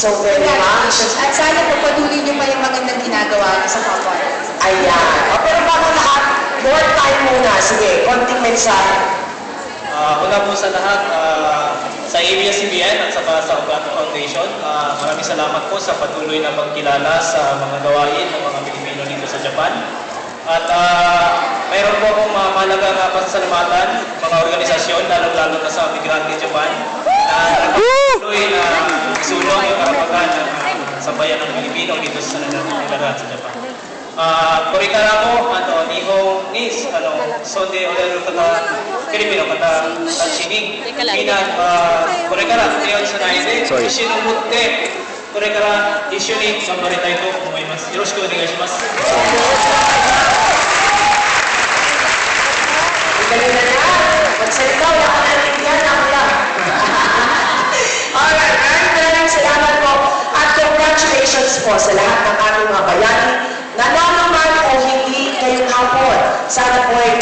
so very much. At sana po patuloy niyo pa yung magandang ginagawa niyo sa kapwa. Ayan. O, pero bago lahat, more time muna. Sige, konting mensahe. Una po sa lahat, sa ABS-CBN at saka sa Ugato Foundation, maraming salamat po sa patuloy na pagkilala sa mga gawain ng mga Pilipino dito sa Japan. At mayroon po akong mahalagang pasasalamatan, mga organisasyon, lalong-lalo na sa Migrante Japan, na patuloy na isulong yung karapatan ng sambayan ng Pilipino dito sa naglalaan sa Japan. これからも日本に住んでおられる方、フィリピンの方たちにみんなこれから手をつないで自信を持ってこれから一緒に頑張りたいと思います。よろしくお願いします。 Dali na na. Magsalita, wala ka na rindihan. Ako lang. Alright, maraming salamat po. At congratulations po sa lahat ng ating mga bayani. Nanalo man o hindi ngayong hapon. Sana po ay